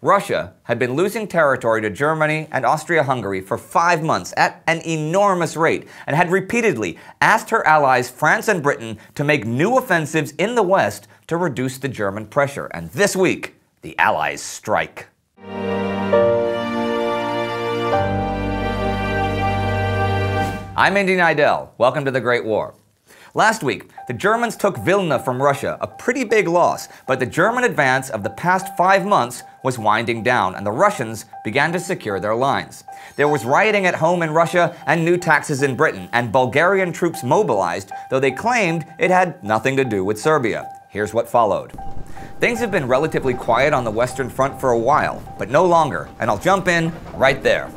Russia had been losing territory to Germany and Austria-Hungary for 5 months at an enormous rate and had repeatedly asked her allies France and Britain to make new offensives in the West to reduce the German pressure. And this week, the Allies strike. I'm Indy Nidell. Welcome to the Great War. Last week, the Germans took Vilna from Russia, a pretty big loss, but the German advance of the past 5 months was winding down, and the Russians began to secure their lines. There was rioting at home in Russia and new taxes in Britain, and Bulgarian troops mobilized, though they claimed it had nothing to do with Serbia. Here's what followed. Things have been relatively quiet on the Western Front for a while, but no longer, and I'll jump in right there.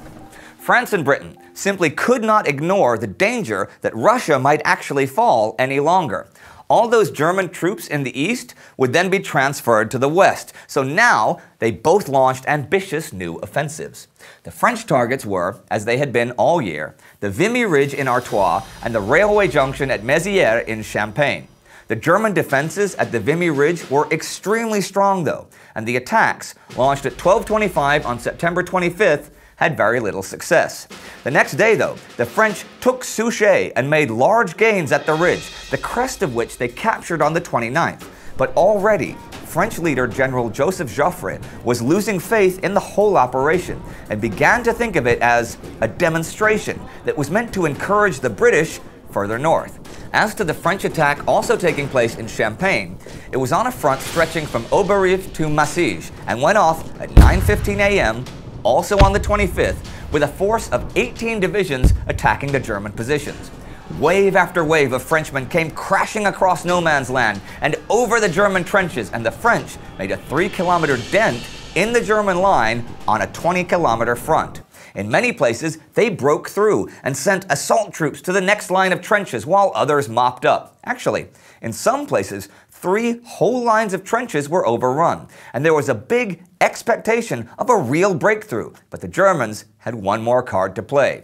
France and Britain simply could not ignore the danger that Russia might actually fall any longer. All those German troops in the east would then be transferred to the west, so now they both launched ambitious new offensives. The French targets were, as they had been all year, the Vimy Ridge in Artois and the railway junction at Mézières in Champagne. The German defenses at the Vimy Ridge were extremely strong though, and the attacks, launched at 12:25 on September 25th, had very little success. The next day, though, the French took Souchez and made large gains at the ridge, the crest of which they captured on the 29th. But already, French leader General Joseph Joffre was losing faith in the whole operation and began to think of it as a demonstration that was meant to encourage the British further north. As to the French attack also taking place in Champagne, it was on a front stretching from Auberive to Massige and went off at 9:15 a.m., also on the 25th, with a force of 18 divisions attacking the German positions. Wave after wave of Frenchmen came crashing across no man's land and over the German trenches, and the French made a 3-kilometer dent in the German line on a 20-kilometer front. In many places, they broke through and sent assault troops to the next line of trenches while others mopped up. Actually, in some places, 3 whole lines of trenches were overrun, and there was a big expectation of a real breakthrough, but the Germans had one more card to play.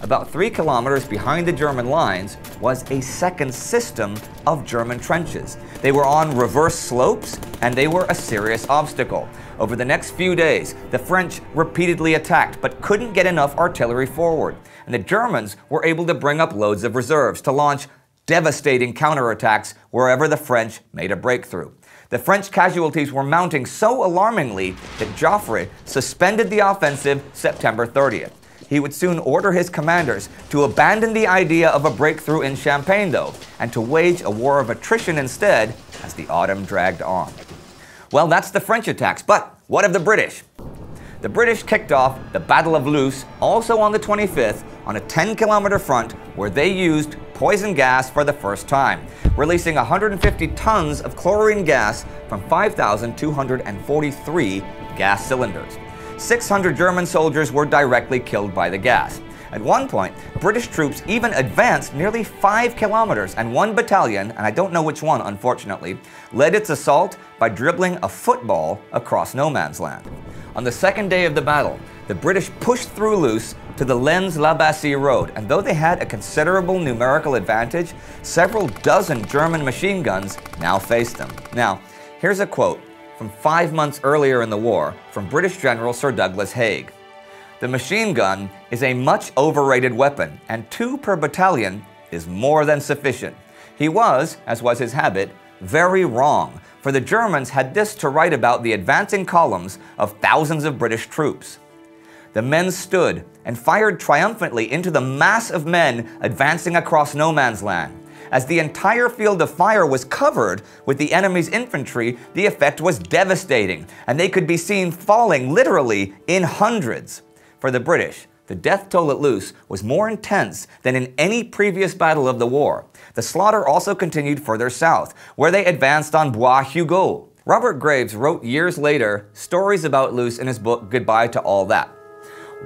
About 3 kilometers behind the German lines was a second system of German trenches. They were on reverse slopes, and they were a serious obstacle. Over the next few days, the French repeatedly attacked, but couldn't get enough artillery forward, and the Germans were able to bring up loads of reserves to launch devastating counterattacks wherever the French made a breakthrough. The French casualties were mounting so alarmingly that Joffre suspended the offensive September 30th. He would soon order his commanders to abandon the idea of a breakthrough in Champagne, though, and to wage a war of attrition instead as the autumn dragged on. Well, that's the French attacks, but what of the British? The British kicked off the Battle of Loos, also on the 25th, on a 10-kilometer front where they used poison gas for the first time, releasing 150 tons of chlorine gas from 5,243 gas cylinders. 600 German soldiers were directly killed by the gas. At one point, British troops even advanced nearly 5 kilometers, and one battalion, and I don't know which one unfortunately, led its assault by dribbling a football across no man's land. On the second day of the battle, the British pushed through Loos to the Lens-la-Bassée road, and though they had a considerable numerical advantage, several dozen German machine guns now faced them. Now, here's a quote from 5 months earlier in the war from British General Sir Douglas Haig. "The machine gun is a much overrated weapon, and 2 per battalion is more than sufficient." He was, as was his habit, very wrong, for the Germans had this to write about the advancing columns of thousands of British troops. "The men stood and fired triumphantly into the mass of men advancing across no man's land. As the entire field of fire was covered with the enemy's infantry, the effect was devastating, and they could be seen falling literally in hundreds." For the British, the death toll at Loos was more intense than in any previous battle of the war. The slaughter also continued further south, where they advanced on Bois Hugo. Robert Graves wrote years later stories about Loos in his book Goodbye to All That.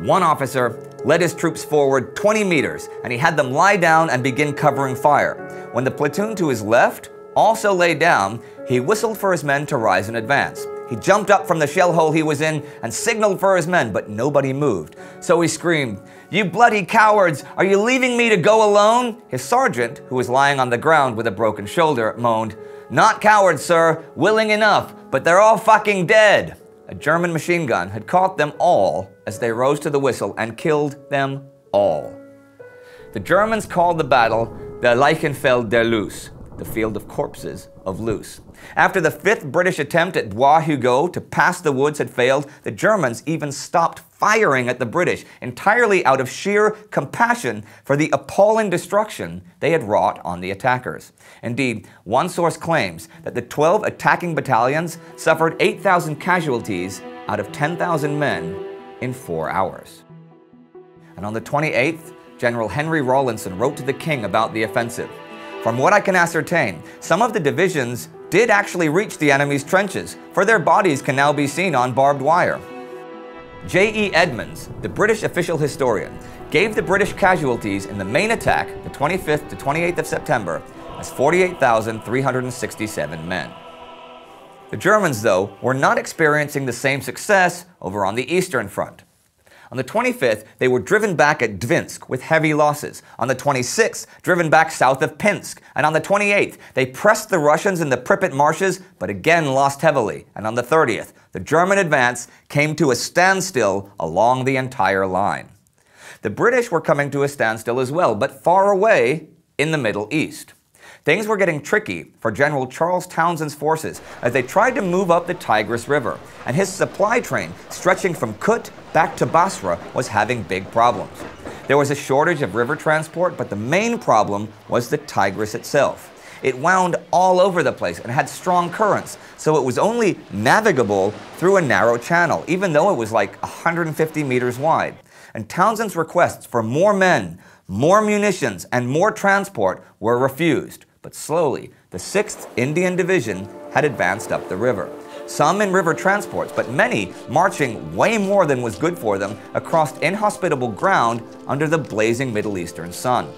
One officer led his troops forward 20 meters, and he had them lie down and begin covering fire. When the platoon to his left also lay down, he whistled for his men to rise and advance. He jumped up from the shell hole he was in and signaled for his men, but nobody moved. So he screamed, "You bloody cowards, are you leaving me to go alone?" His sergeant, who was lying on the ground with a broken shoulder, moaned, "Not cowards, sir, willing enough, but they're all fucking dead." A German machine gun had caught them all as they rose to the whistle and killed them all. The Germans called the battle the Leichenfeld der Loos, the field of corpses of Loos. After the 5th British attempt at Bois Hugo to pass the woods had failed, the Germans even stopped firing at the British entirely out of sheer compassion for the appalling destruction they had wrought on the attackers. Indeed, one source claims that the 12 attacking battalions suffered 8,000 casualties out of 10,000 men in 4 hours. And on the 28th, General Henry Rawlinson wrote to the king about the offensive. From what I can ascertain, some of the divisions did actually reach the enemy's trenches, for their bodies can now be seen on barbed wire. J.E. Edmonds, the British official historian, gave the British casualties in the main attack, the 25th to 28th of September, as 48,367 men. The Germans, though, were not experiencing the same success over on the Eastern Front. On the 25th, they were driven back at Dvinsk with heavy losses. On the 26th, driven back south of Pinsk. And on the 28th, they pressed the Russians in the Pripyat marshes, but again lost heavily. And on the 30th, the German advance came to a standstill along the entire line. The British were coming to a standstill as well, but far away in the Middle East. Things were getting tricky for General Charles Townshend's forces as they tried to move up the Tigris River, and his supply train, stretching from Kut back to Basra, was having big problems. There was a shortage of river transport, but the main problem was the Tigris itself. It wound all over the place and had strong currents, so it was only navigable through a narrow channel, even though it was like 150 meters wide. And Townshend's requests for more men, more munitions, and more transport were refused. But slowly, the 6th Indian Division had advanced up the river. Some in river transports, but many marching way more than was good for them across inhospitable ground under the blazing Middle Eastern sun.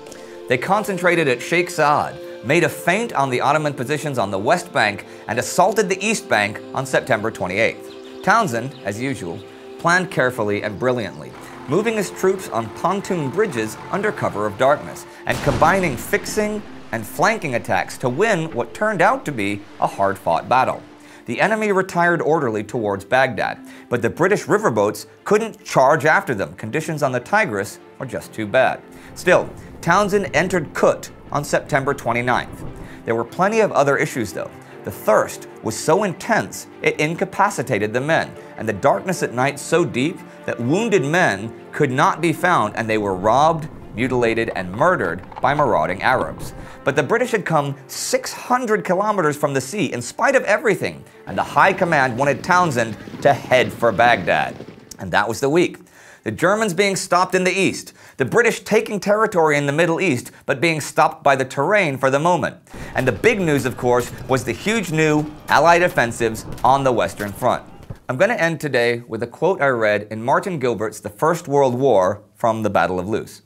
They concentrated at Sheikh Saad, made a feint on the Ottoman positions on the West Bank, and assaulted the East Bank on September 28th. Townsend, as usual, planned carefully and brilliantly, moving his troops on pontoon bridges under cover of darkness, and combining fixing and flanking attacks to win what turned out to be a hard-fought battle. The enemy retired orderly towards Baghdad, but the British riverboats couldn't charge after them. Conditions on the Tigris were just too bad. Still, Townsend entered Kut on September 29th. There were plenty of other issues though. The thirst was so intense it incapacitated the men, and the darkness at night so deep that wounded men could not be found, and they were robbed, mutilated, and murdered by marauding Arabs. But the British had come 600 kilometers from the sea in spite of everything, and the High Command wanted Townsend to head for Baghdad. And that was the week. The Germans being stopped in the east, the British taking territory in the Middle East, but being stopped by the terrain for the moment. And the big news, of course, was the huge new Allied offensives on the Western Front. I'm going to end today with a quote I read in Martin Gilbert's The First World War from the Battle of Loos.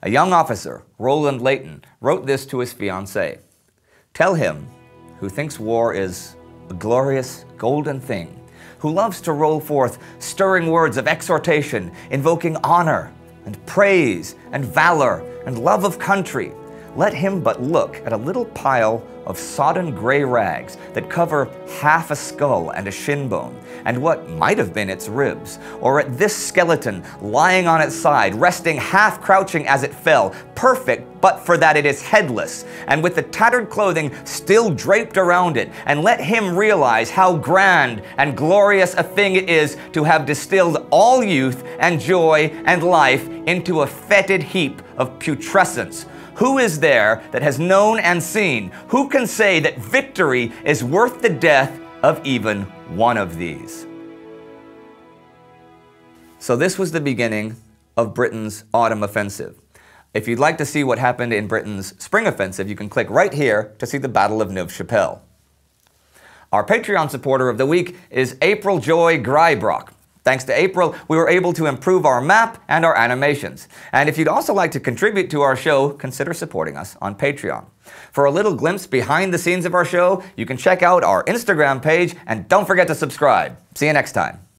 A young officer, Roland Leighton, wrote this to his fiancée. "Tell him, who thinks war is a glorious, golden thing, who loves to roll forth stirring words of exhortation, invoking honor and praise and valor and love of country, let him but look at a little pile of sodden gray rags that cover half a skull and a shin bone, and what might have been its ribs, or at this skeleton lying on its side, resting half crouching as it fell, perfect but for that it is headless, and with the tattered clothing still draped around it, and let him realize how grand and glorious a thing it is to have distilled all youth and joy and life into a fetid heap of putrescence. Who is there that has known and seen? Who can say that victory is worth the death of even one of these?" So this was the beginning of Britain's autumn offensive. If you'd like to see what happened in Britain's spring offensive, you can click right here to see the Battle of Neuve-Chapelle. Our Patreon supporter of the week is April Joy Greibrock. Thanks to April, we were able to improve our map and our animations. And if you'd also like to contribute to our show, consider supporting us on Patreon. For a little glimpse behind the scenes of our show, you can check out our Instagram page, and don't forget to subscribe. See you next time.